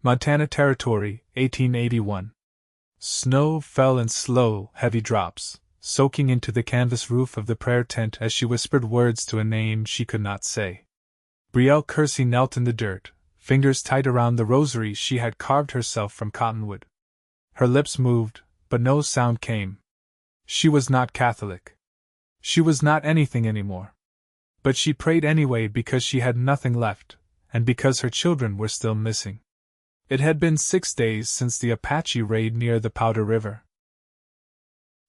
Montana Territory, 1881. Snow fell in slow, heavy drops, soaking into the canvas roof of the prayer tent as she whispered words to a name she could not say. Brielle Kersey knelt in the dirt, fingers tight around the rosary she had carved herself from cottonwood. Her lips moved, but no sound came. She was not Catholic. She was not anything anymore. But she prayed anyway because she had nothing left, and because her children were still missing. It had been 6 days since the Apache raid near the Powder River.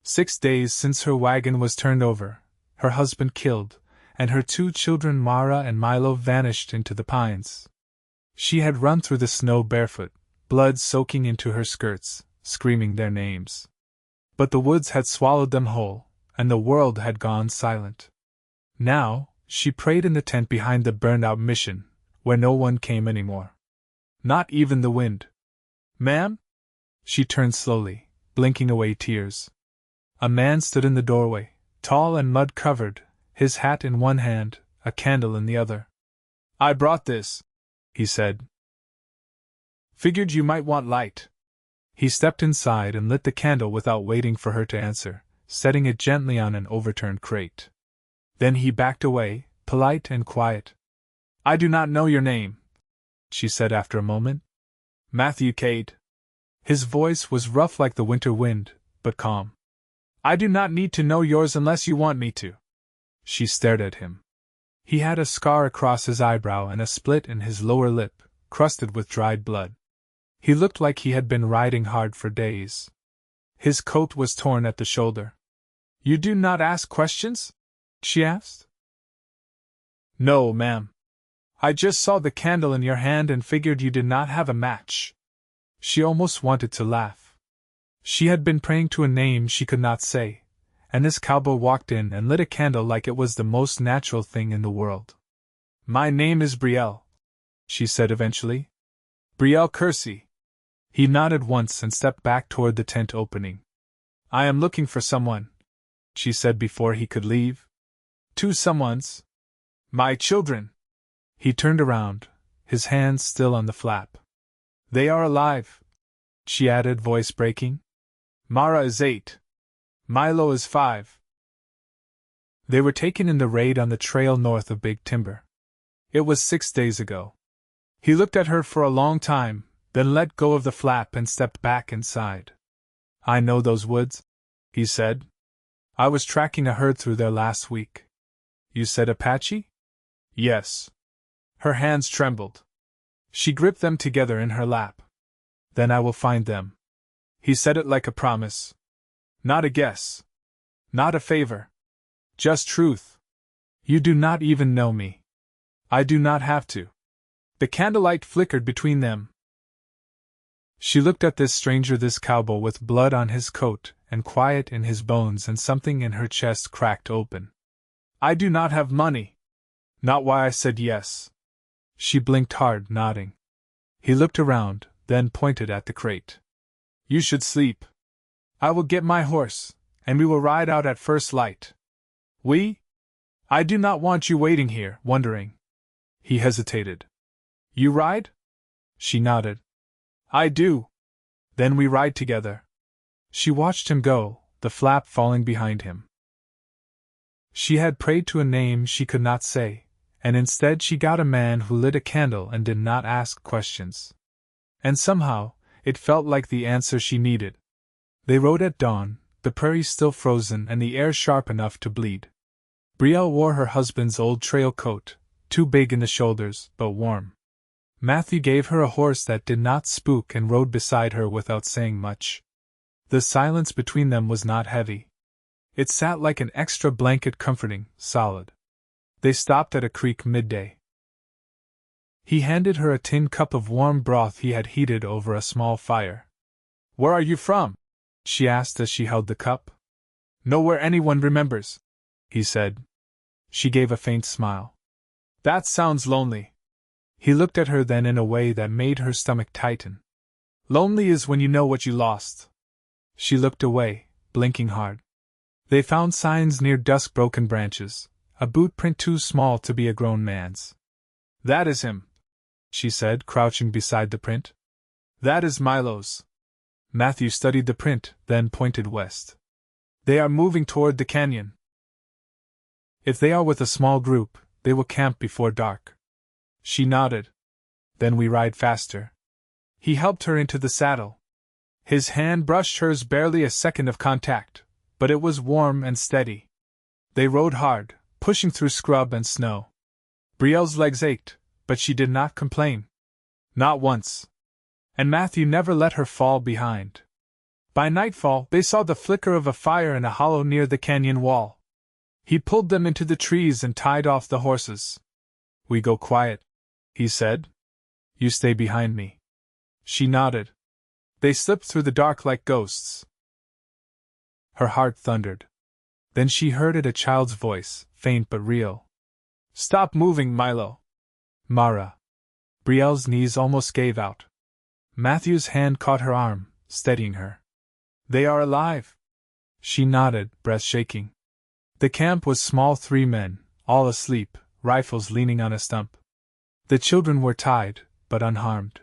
6 days since her wagon was turned over, her husband killed, and her 2 children Mara and Milo vanished into the pines. She had run through the snow barefoot, blood soaking into her skirts, screaming their names. But the woods had swallowed them whole, and the world had gone silent. Now, she prayed in the tent behind the burned-out mission, where no one came anymore. Not even the wind. "Ma'am?" She turned slowly, blinking away tears. A man stood in the doorway, tall and mud-covered, his hat in one hand, a candle in the other. "I brought this," he said. "Figured you might want light." He stepped inside and lit the candle without waiting for her to answer, setting it gently on an overturned crate. Then he backed away, polite and quiet. "I do not know your name," she said after a moment. "Matthew Kade." His voice was rough like the winter wind, but calm. "I do not need to know yours unless you want me to." She stared at him. He had a scar across his eyebrow and a split in his lower lip, crusted with dried blood. He looked like he had been riding hard for days. His coat was torn at the shoulder. "You do not ask questions?" she asked. "No, ma'am. I just saw the candle in your hand and figured you did not have a match." She almost wanted to laugh. She had been praying to a name she could not say, and this cowboy walked in and lit a candle like it was the most natural thing in the world. "My name is Brielle," she said eventually. "Brielle Kersey." He nodded once and stepped back toward the tent opening. "I am looking for someone," she said before he could leave. "Two someones. My children." He turned around, his hands still on the flap. "They are alive," she added, voice breaking. "Mara is 8. Milo is 5. They were taken in the raid on the trail north of Big Timber. It was 6 days ago. He looked at her for a long time, then let go of the flap and stepped back inside. "I know those woods," he said. "I was tracking a herd through there last week." "You said Apache?" "Yes." Her hands trembled. She gripped them together in her lap. "Then I will find them." He said it like a promise. Not a guess. Not a favor. Just truth. "You do not even know me. I do not have to." The candlelight flickered between them. She looked at this stranger, this cowboy with blood on his coat and quiet in his bones, and something in her chest cracked open. "I do not have money." "Not why I said yes." She blinked hard, nodding. He looked around, then pointed at the crate. "You should sleep. I will get my horse, and we will ride out at first light." "We? I do not want you waiting here, wondering." He hesitated. "You ride?" She nodded. "I do." "Then we ride together." She watched him go, the flap falling behind him. She had prayed to a name she could not say, and instead she got a man who lit a candle and did not ask questions. And somehow, it felt like the answer she needed. They rode at dawn, the prairie still frozen and the air sharp enough to bleed. Brielle wore her husband's old trail coat, too big in the shoulders, but warm. Matthew gave her a horse that did not spook and rode beside her without saying much. The silence between them was not heavy. It sat like an extra blanket, comforting, solid. They stopped at a creek midday. He handed her a tin cup of warm broth he had heated over a small fire. "Where are you from?" she asked as she held the cup. "Nowhere anyone remembers," he said. She gave a faint smile. "That sounds lonely." He looked at her then in a way that made her stomach tighten. "Lonely is when you know what you lost." She looked away, blinking hard. They found signs near dusk, broken branches, a boot print too small to be a grown man's. "That is him," she said, crouching beside the print. That is Milo's. Matthew studied the print, then pointed west. They are moving toward the canyon. If they are with a small group, they will camp before dark. She nodded. Then we ride faster. He helped her into the saddle. His hand brushed hers, barely a second of contact, but it was warm and steady. They rode hard, pushing through scrub and snow. Brielle's legs ached, but she did not complain. Not once. And Matthew never let her fall behind. By nightfall, they saw the flicker of a fire in a hollow near the canyon wall. He pulled them into the trees and tied off the horses. We go quiet, he said. You stay behind me. She nodded. They slipped through the dark like ghosts. Her heart thundered. Then she heard it, a child's voice, faint but real. Stop moving, Milo. Mara. Brielle's knees almost gave out. Matthew's hand caught her arm, steadying her. They are alive. She nodded, breath shaking. The camp was small, 3 men, all asleep, rifles leaning on a stump. The children were tied, but unharmed.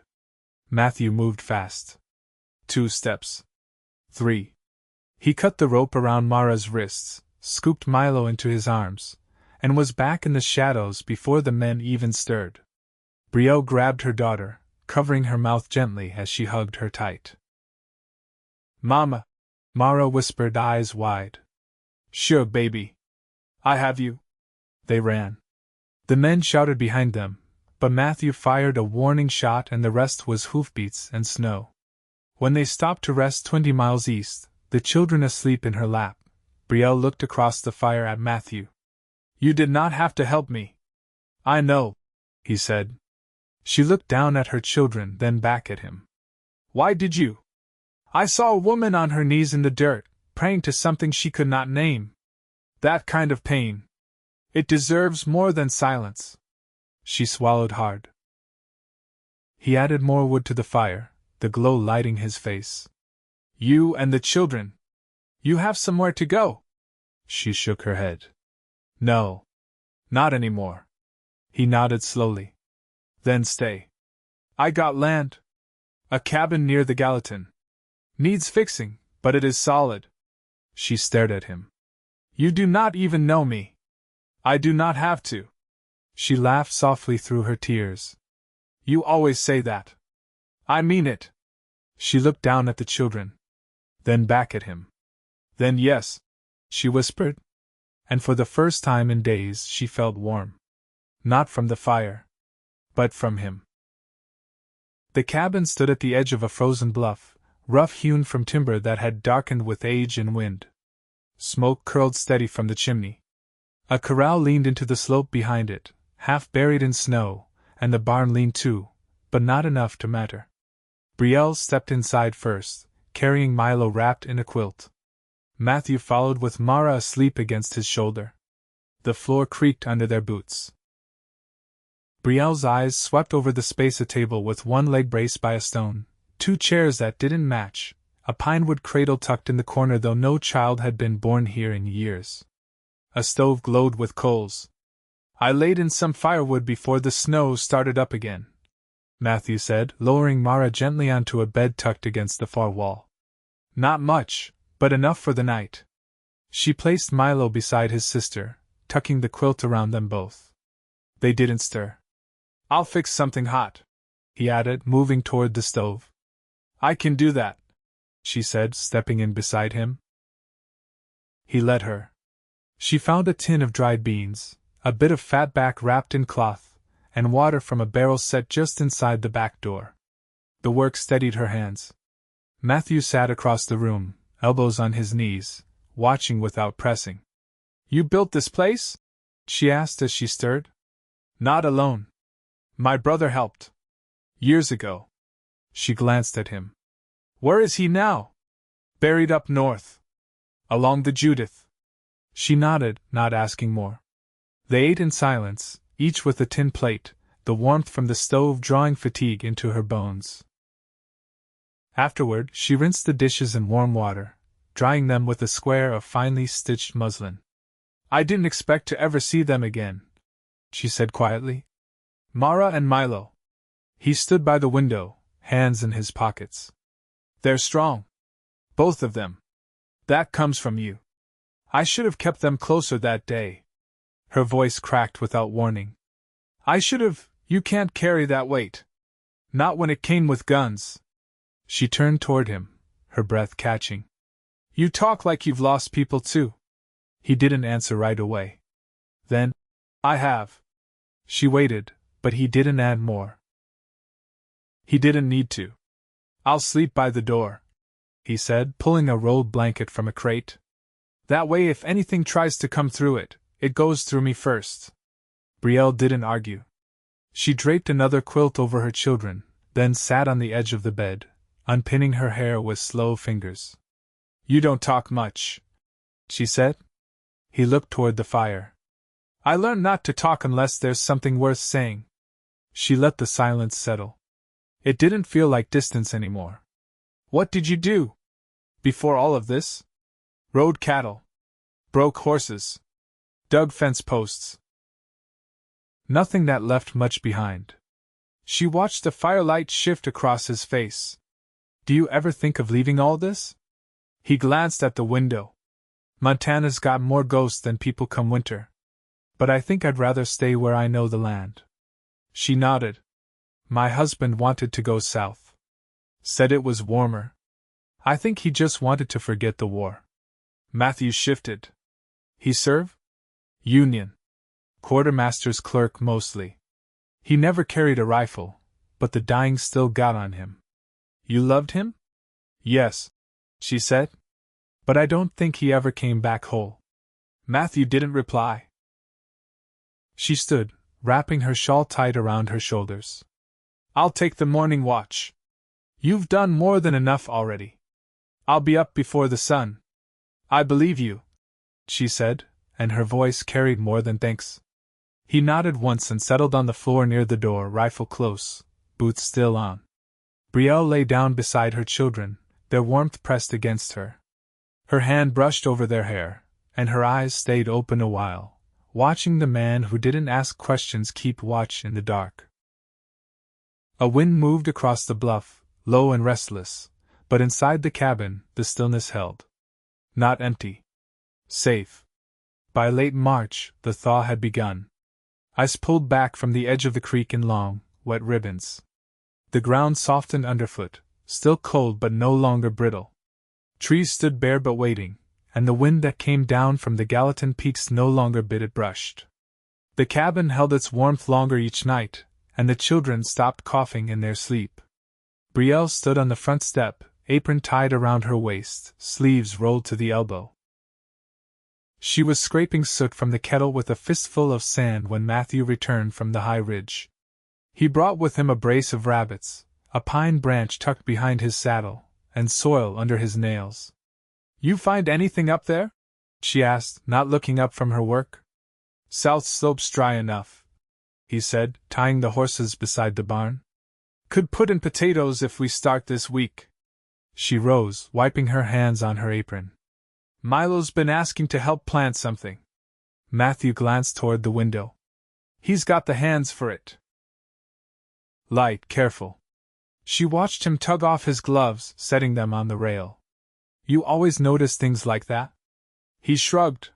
Matthew moved fast. 2 steps. 3. He cut the rope around Mara's wrists, scooped Milo into his arms, and was back in the shadows before the men even stirred. Brielle grabbed her daughter, covering her mouth gently as she hugged her tight. Mama, Mara whispered, eyes wide. Sure, baby. I have you. They ran. The men shouted behind them, but Matthew fired a warning shot and the rest was hoofbeats and snow. When they stopped to rest 20 miles east, the children asleep in her lap, Brielle looked across the fire at Matthew. You did not have to help me. I know, he said. She looked down at her children, then back at him. Why did you? I saw a woman on her knees in the dirt, praying to something she could not name. That kind of pain. It deserves more than silence. She swallowed hard. He added more wood to the fire, the glow lighting his face. You and the children. You have somewhere to go. She shook her head. No. Not anymore. He nodded slowly. Then stay. I got land. A cabin near the Gallatin. Needs fixing, but it is solid. She stared at him. You do not even know me. I do not have to. She laughed softly through her tears. You always say that. I mean it. She looked down at the children. Then back at him. Then yes, she whispered. And for the first time in days she felt warm. Not from the fire, but from him. The cabin stood at the edge of a frozen bluff, rough-hewn from timber that had darkened with age and wind. Smoke curled steady from the chimney. A corral leaned into the slope behind it, half buried in snow, and the barn leaned too, but not enough to matter. Brielle stepped inside first, carrying Milo wrapped in a quilt. Matthew followed with Mara asleep against his shoulder. The floor creaked under their boots. Brielle's eyes swept over the space, a table with one leg braced by a stone, 2 chairs that didn't match, a pinewood cradle tucked in the corner though no child had been born here in years. A stove glowed with coals. I laid in some firewood before the snow started up again, Matthew said, lowering Mara gently onto a bed tucked against the far wall. Not much, but enough for the night. She placed Milo beside his sister, tucking the quilt around them both. They didn't stir. I'll fix something hot, he added, moving toward the stove. I can do that, she said, stepping in beside him. He let her. She found a tin of dried beans, a bit of fatback wrapped in cloth, and water from a barrel set just inside the back door. The work steadied her hands. Matthew sat across the room, elbows on his knees, watching without pressing. You built this place? She asked as she stirred. Not alone. My brother helped. Years ago. She glanced at him. Where is he now? Buried up north. Along the Judith. She nodded, not asking more. They ate in silence, each with a tin plate, the warmth from the stove drawing fatigue into her bones. Afterward, she rinsed the dishes in warm water, drying them with a square of finely stitched muslin. I didn't expect to ever see them again, she said quietly. Mara and Milo. He stood by the window, hands in his pockets. They're strong. Both of them. That comes from you. I should have kept them closer that day. Her voice cracked without warning. I should have. You can't carry that weight. Not when it came with guns. She turned toward him, her breath catching. You talk like you've lost people too. He didn't answer right away. Then, I have. She waited, but he didn't add more. He didn't need to. I'll sleep by the door, he said, pulling a rolled blanket from a crate. That way if anything tries to come through it, it goes through me first. Brielle didn't argue. She draped another quilt over her children, then sat on the edge of the bed, unpinning her hair with slow fingers. You don't talk much, she said. He looked toward the fire. I learned not to talk unless there's something worth saying. She let the silence settle. It didn't feel like distance anymore. What did you do? Before all of this? Rode cattle. Broke horses. Dug fence posts. Nothing that left much behind. She watched the firelight shift across his face. Do you ever think of leaving all this? He glanced at the window. Montana's got more ghosts than people come winter. But I think I'd rather stay where I know the land. She nodded. My husband wanted to go south. Said it was warmer. I think he just wanted to forget the war. Matthew shifted. He serve? Union. Quartermaster's clerk mostly. He never carried a rifle, but the dying still got on him. You loved him? Yes, she said. But I don't think he ever came back whole. Matthew didn't reply. She stood, wrapping her shawl tight around her shoulders. I'll take the morning watch. You've done more than enough already. I'll be up before the sun. I believe you, she said, and her voice carried more than thanks. He nodded once and settled on the floor near the door, rifle close, boots still on. Brielle lay down beside her children, their warmth pressed against her. Her hand brushed over their hair, and her eyes stayed open a while, watching the man who didn't ask questions keep watch in the dark. A wind moved across the bluff, low and restless, but inside the cabin the stillness held. Not empty. Safe. By late March, the thaw had begun. Ice pulled back from the edge of the creek in long, wet ribbons. The ground softened underfoot, still cold but no longer brittle. Trees stood bare but waiting, and the wind that came down from the Gallatin peaks no longer bit it brushed. The cabin held its warmth longer each night, and the children stopped coughing in their sleep. Brielle stood on the front step, apron tied around her waist, sleeves rolled to the elbow. She was scraping soot from the kettle with a fistful of sand when Matthew returned from the high ridge. He brought with him a brace of rabbits, a pine branch tucked behind his saddle, and soil under his nails. You find anything up there? She asked, not looking up from her work. South slope's dry enough, he said, tying the horses beside the barn. Could put in potatoes if we start this week. She rose, wiping her hands on her apron. Milo's been asking to help plant something. Matthew glanced toward the window. He's got the hands for it. Light, careful. She watched him tug off his gloves, setting them on the rail. You always notice things like that? He shrugged.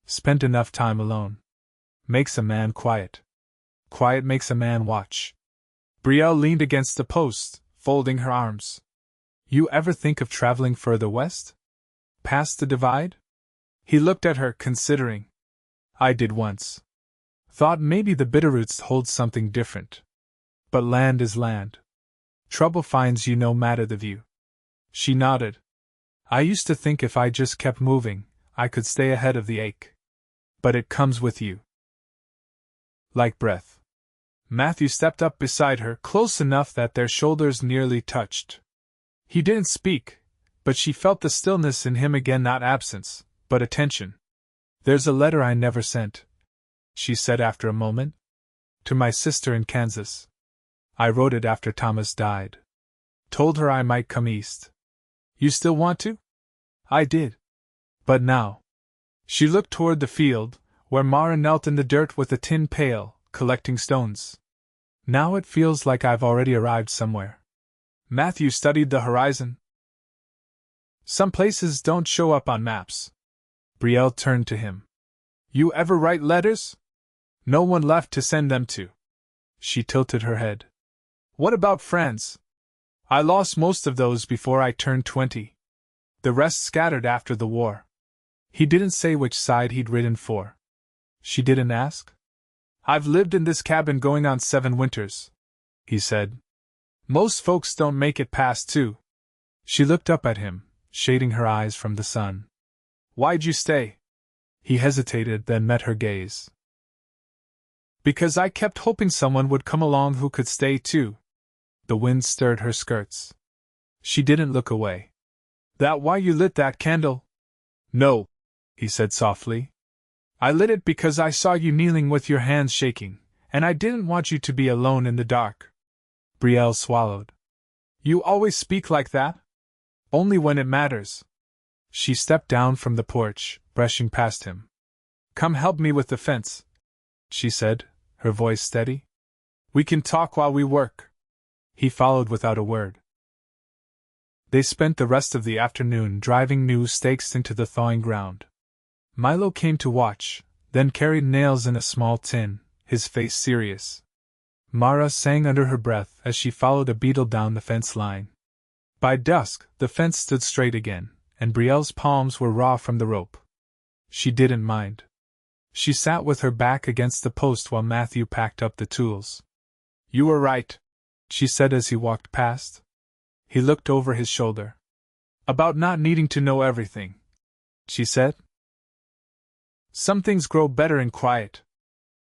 Spent enough time alone. Makes a man quiet. Quiet makes a man watch. Brielle leaned against the post, folding her arms. You ever think of traveling further west? Past the divide? He looked at her, considering. I did once. Thought maybe the Bitterroots hold something different. But land is land. Trouble finds you no matter the view. She nodded. I used to think if I just kept moving, I could stay ahead of the ache. But it comes with you. Like breath. Matthew stepped up beside her, close enough that their shoulders nearly touched. He didn't speak, but she felt the stillness in him again, not absence, but attention. There's a letter I never sent, she said after a moment. To my sister in Kansas. I wrote it after Thomas died. Told her I might come east. You still want to? I did. But now. She looked toward the field, where Mara knelt in the dirt with a tin pail, collecting stones. Now it feels like I've already arrived somewhere. Matthew studied the horizon. Some places don't show up on maps. Brielle turned to him. You ever write letters? No one left to send them to. She tilted her head. What about friends? I lost most of those before I turned 20. The rest scattered after the war. He didn't say which side he'd ridden for. She didn't ask. I've lived in this cabin going on 7 winters, he said. Most folks don't make it past 2. She looked up at him, shading her eyes from the sun. Why'd you stay? He hesitated, then met her gaze. Because I kept hoping someone would come along who could stay too. The wind stirred her skirts. She didn't look away. That why you lit that candle? No, he said softly. I lit it because I saw you kneeling with your hands shaking, and I didn't want you to be alone in the dark. Brielle swallowed. You always speak like that? Only when it matters. She stepped down from the porch, brushing past him. Come help me with the fence, she said, her voice steady. We can talk while we work. He followed without a word. They spent the rest of the afternoon driving new stakes into the thawing ground. Milo came to watch, then carried nails in a small tin, his face serious. Mara sang under her breath as she followed a beetle down the fence line. By dusk, the fence stood straight again, and Brielle's palms were raw from the rope. She didn't mind. She sat with her back against the post while Matthew packed up the tools. You were right, she said as he walked past. He looked over his shoulder. About not needing to know everything, she said. Some things grow better in quiet.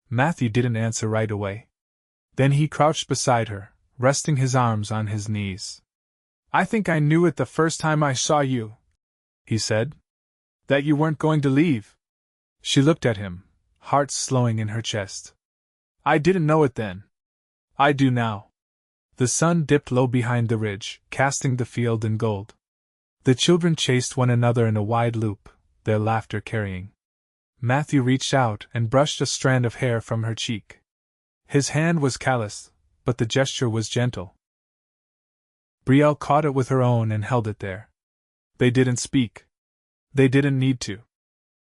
Matthew didn't answer right away. Then he crouched beside her, resting his arms on his knees. I think I knew it the first time I saw you, he said. That you weren't going to leave. She looked at him, heart slowing in her chest. I didn't know it then. I do now. The sun dipped low behind the ridge, casting the field in gold. The children chased one another in a wide loop, their laughter carrying. Matthew reached out and brushed a strand of hair from her cheek. His hand was calloused, but the gesture was gentle. Brielle caught it with her own and held it there. They didn't speak. They didn't need to.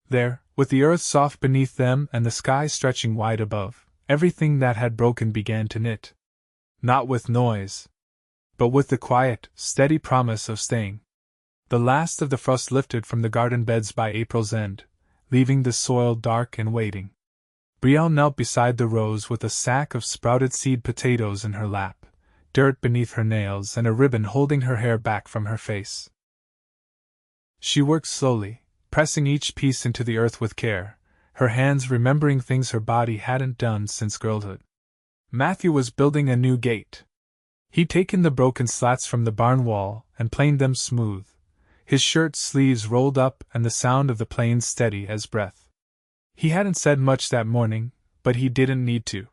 There, with the earth soft beneath them and the sky stretching wide above, everything that had broken began to knit. Not with noise, but with the quiet, steady promise of staying. The last of the frost lifted from the garden beds by April's end, leaving the soil dark and waiting. Brielle knelt beside the rows with a sack of sprouted seed potatoes in her lap, dirt beneath her nails and a ribbon holding her hair back from her face. She worked slowly, pressing each piece into the earth with care, her hands remembering things her body hadn't done since girlhood. Matthew was building a new gate. He'd taken the broken slats from the barn wall and planed them smooth, his shirt sleeves rolled up and the sound of the plane steady as breath. He hadn't said much that morning, but he didn't need to.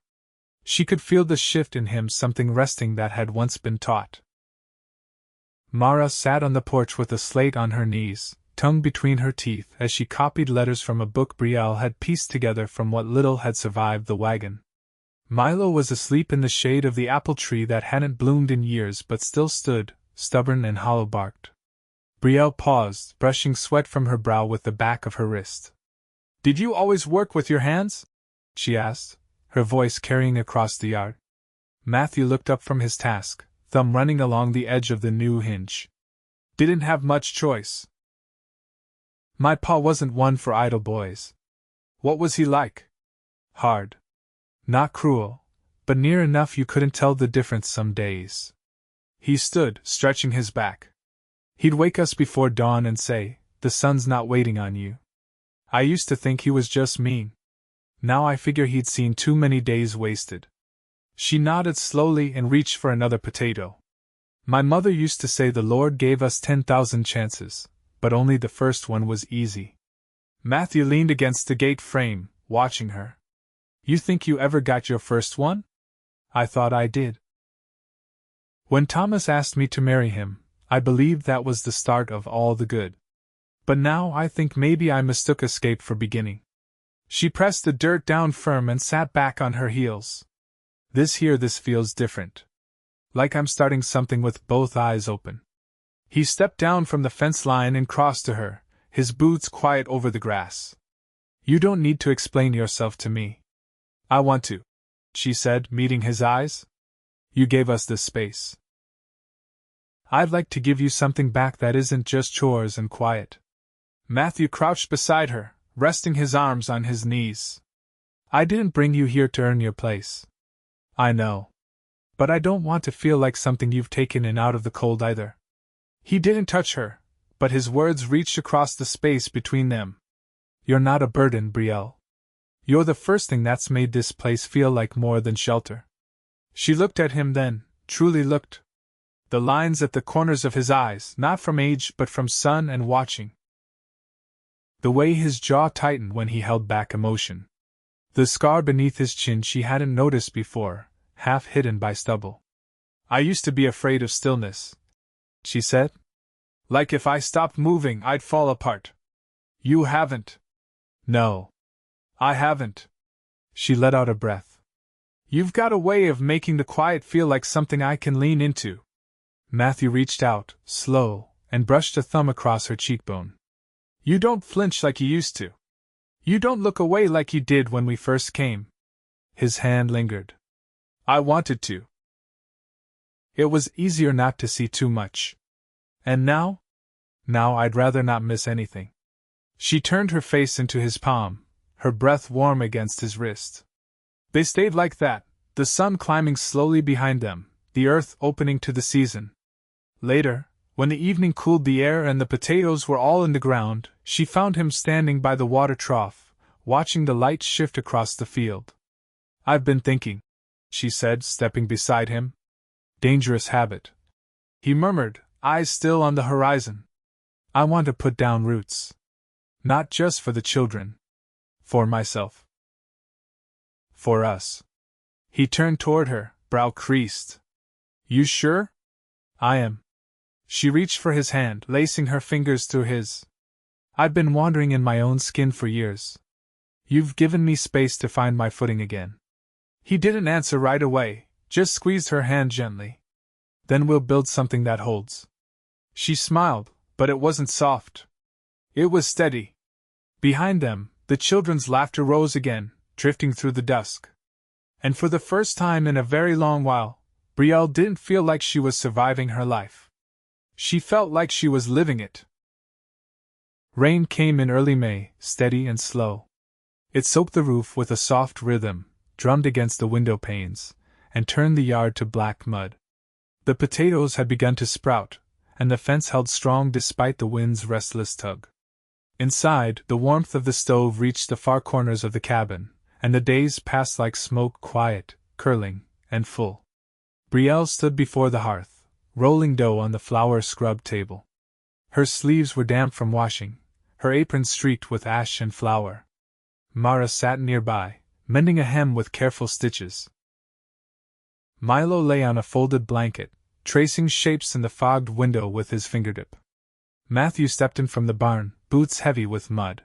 She could feel the shift in him, something resting that had once been taught. Mara sat on the porch with a slate on her knees, tongue between her teeth as she copied letters from a book Brielle had pieced together from what little had survived the wagon. Milo was asleep in the shade of the apple tree that hadn't bloomed in years but still stood, stubborn and hollow-barked. Brielle paused, brushing sweat from her brow with the back of her wrist. Did you always work with your hands? She asked, her voice carrying across the yard. Matthew looked up from his task, thumb running along the edge of the new hinge. Didn't have much choice. My pa wasn't one for idle boys. What was he like? Hard. Not cruel, but near enough you couldn't tell the difference some days. He stood, stretching his back. He'd wake us before dawn and say, "The sun's not waiting on you." I used to think he was just mean. Now I figure he'd seen too many days wasted. She nodded slowly and reached for another potato. My mother used to say the Lord gave us 10,000 chances, but only the first one was easy. Matthew leaned against the gate frame, watching her. You think you ever got your first one? I thought I did. When Thomas asked me to marry him, I believed that was the start of all the good. But now I think maybe I mistook escape for beginning. She pressed the dirt down firm and sat back on her heels. This feels different. Like I'm starting something with both eyes open. He stepped down from the fence line and crossed to her, his boots quiet over the grass. You don't need to explain yourself to me. I want to, she said, meeting his eyes. You gave us this space. I'd like to give you something back that isn't just chores and quiet. Matthew crouched beside her, resting his arms on his knees. I didn't bring you here to earn your place. I know. But I don't want to feel like something you've taken in out of the cold either. He didn't touch her, but his words reached across the space between them. You're not a burden, Brielle. You're the first thing that's made this place feel like more than shelter. She looked at him then, truly looked. The lines at the corners of his eyes, not from age but from sun and watching. The way his jaw tightened when he held back emotion. The scar beneath his chin she hadn't noticed before, half hidden by stubble. I used to be afraid of stillness, she said. Like if I stopped moving I'd fall apart. You haven't. No. I haven't. She let out a breath. You've got a way of making the quiet feel like something I can lean into. Matthew reached out, slow, and brushed a thumb across her cheekbone. You don't flinch like you used to. You don't look away like you did when we first came. His hand lingered. I wanted to. It was easier not to see too much. And now? Now I'd rather not miss anything. She turned her face into his palm, her breath warm against his wrist. They stayed like that, the sun climbing slowly behind them, the earth opening to the season. Later, when the evening cooled the air and the potatoes were all in the ground, she found him standing by the water trough, watching the light shift across the field. I've been thinking, she said, stepping beside him. Dangerous habit. He murmured, eyes still on the horizon. I want to put down roots. Not just for the children. For myself. For us. He turned toward her, brow creased. You sure? I am. She reached for his hand, lacing her fingers through his. I've been wandering in my own skin for years. You've given me space to find my footing again. He didn't answer right away, just squeezed her hand gently. Then we'll build something that holds. She smiled, but it wasn't soft. It was steady. Behind them, the children's laughter rose again, drifting through the dusk. And for the first time in a very long while, Brielle didn't feel like she was surviving her life. She felt like she was living it. Rain came in early May, steady and slow. It soaked the roof with a soft rhythm, drummed against the window panes, and turned the yard to black mud. The potatoes had begun to sprout, and the fence held strong despite the wind's restless tug. Inside, the warmth of the stove reached the far corners of the cabin, and the days passed like smoke, quiet, curling, and full. Brielle stood before the hearth, rolling dough on the flour-scrubbed table. Her sleeves were damp from washing, her apron streaked with ash and flour. Mara sat nearby, mending a hem with careful stitches. Milo lay on a folded blanket, tracing shapes in the fogged window with his fingertip. Matthew stepped in from the barn, boots heavy with mud.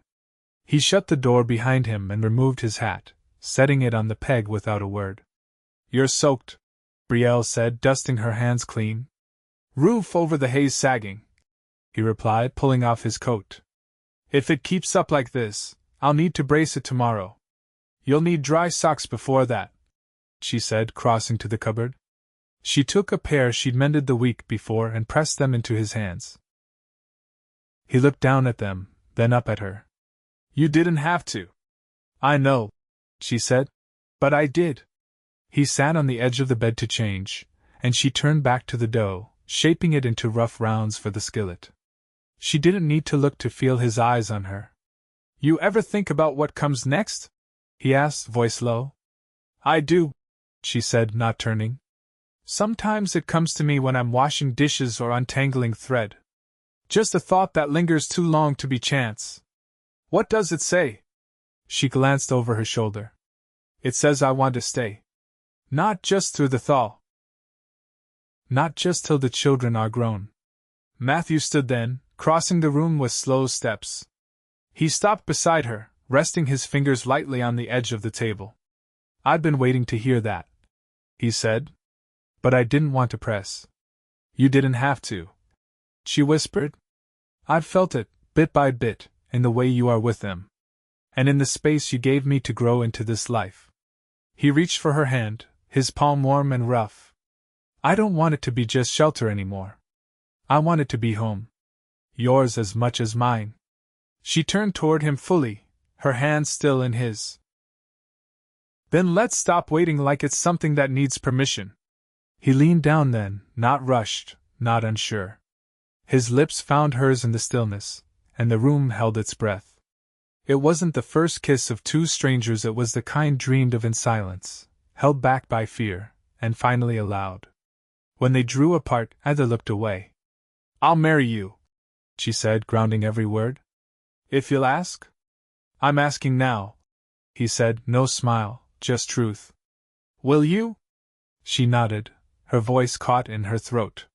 He shut the door behind him and removed his hat, setting it on the peg without a word. You're soaked, Brielle said, dusting her hands clean. Roof over the haze sagging, he replied, pulling off his coat. If it keeps up like this, I'll need to brace it tomorrow. You'll need dry socks before that, she said, crossing to the cupboard. She took a pair she'd mended the week before and pressed them into his hands. He looked down at them, then up at her. You didn't have to. I know, she said. But I did. He sat on the edge of the bed to change, and she turned back to the dough, shaping it into rough rounds for the skillet. She didn't need to look to feel his eyes on her. You ever think about what comes next? He asked, voice low. I do, she said, not turning. Sometimes it comes to me when I'm washing dishes or untangling thread. Just a thought that lingers too long to be chance. What does it say? She glanced over her shoulder. It says I want to stay. Not just through the thaw. Not just till the children are grown. Matthew stood then, crossing the room with slow steps. He stopped beside her, resting his fingers lightly on the edge of the table. I'd been waiting to hear that, he said. But I didn't want to press. You didn't have to, she whispered. I've felt it, bit by bit, in the way you are with them. And in the space you gave me to grow into this life. He reached for her hand, his palm warm and rough. I don't want it to be just shelter anymore. I want it to be home. Yours as much as mine. She turned toward him fully, her hand still in his. Then let's stop waiting like it's something that needs permission. He leaned down then, not rushed, not unsure. His lips found hers in the stillness, and the room held its breath. It wasn't the first kiss of two strangers, it was the kind dreamed of in silence, held back by fear, and finally allowed. When they drew apart, either looked away. I'll marry you, she said, grounding every word. If you'll ask? I'm asking now, he said, no smile, just truth. Will you? She nodded, her voice caught in her throat.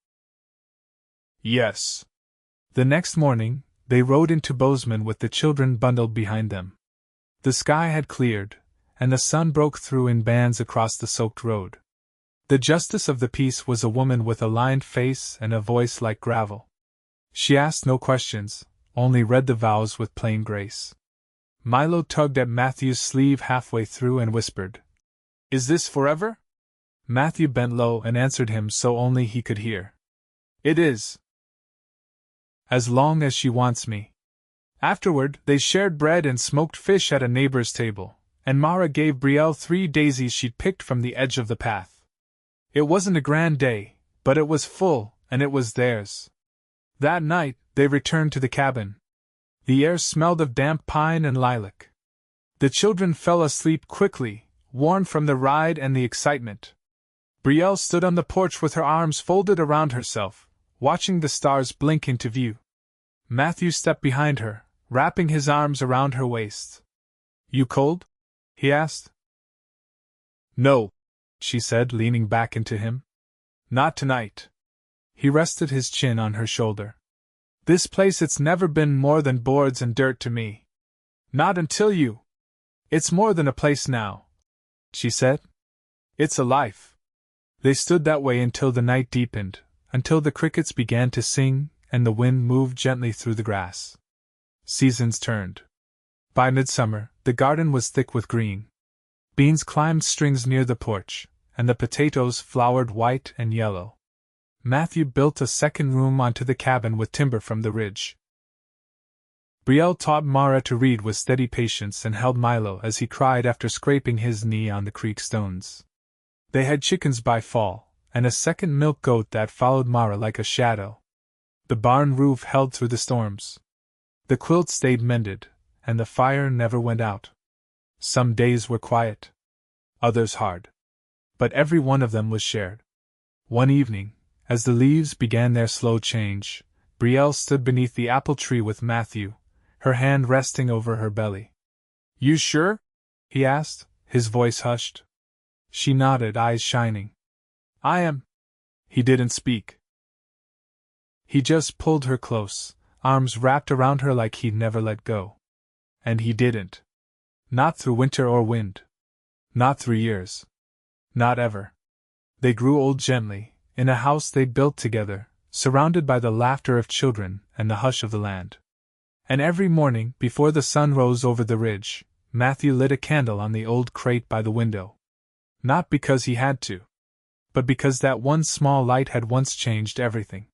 Yes. The next morning, they rode into Bozeman with the children bundled behind them. The sky had cleared, and the sun broke through in bands across the soaked road. The justice of the peace was a woman with a lined face and a voice like gravel. She asked no questions, only read the vows with plain grace. Milo tugged at Matthew's sleeve halfway through and whispered, Is this forever? Matthew bent low and answered him so only he could hear. It is. As long as she wants me. Afterward, they shared bread and smoked fish at a neighbor's table, and Mara gave Brielle 3 daisies she'd picked from the edge of the path. It wasn't a grand day, but it was full, and it was theirs. That night, they returned to the cabin. The air smelled of damp pine and lilac. The children fell asleep quickly, worn from the ride and the excitement. Brielle stood on the porch with her arms folded around herself, watching the stars blink into view. Matthew stepped behind her, wrapping his arms around her waist. You cold? He asked. No, she said, leaning back into him. Not tonight. He rested his chin on her shoulder. This place, it's never been more than boards and dirt to me. Not until you. It's more than a place now, she said. It's a life. They stood that way until the night deepened, until the crickets began to sing and the wind moved gently through the grass. Seasons turned. By midsummer, the garden was thick with green. Beans climbed strings near the porch, and the potatoes flowered white and yellow. Matthew built a second room onto the cabin with timber from the ridge. Brielle taught Mara to read with steady patience and held Milo as he cried after scraping his knee on the creek stones. They had chickens by fall, and a second milk goat that followed Mara like a shadow. The barn roof held through the storms. The quilt stayed mended, and the fire never went out. Some days were quiet, others hard. But every one of them was shared. One evening, as the leaves began their slow change, Brielle stood beneath the apple tree with Matthew, her hand resting over her belly. You sure? He asked, his voice hushed. She nodded, eyes shining. I am. He didn't speak. He just pulled her close, arms wrapped around her like he'd never let go. And he didn't. Not through winter or wind. Not through years. Not ever. They grew old gently, in a house they built together, surrounded by the laughter of children and the hush of the land. And every morning, before the sun rose over the ridge, Matthew lit a candle on the old crate by the window. Not because he had to, but because that one small light had once changed everything.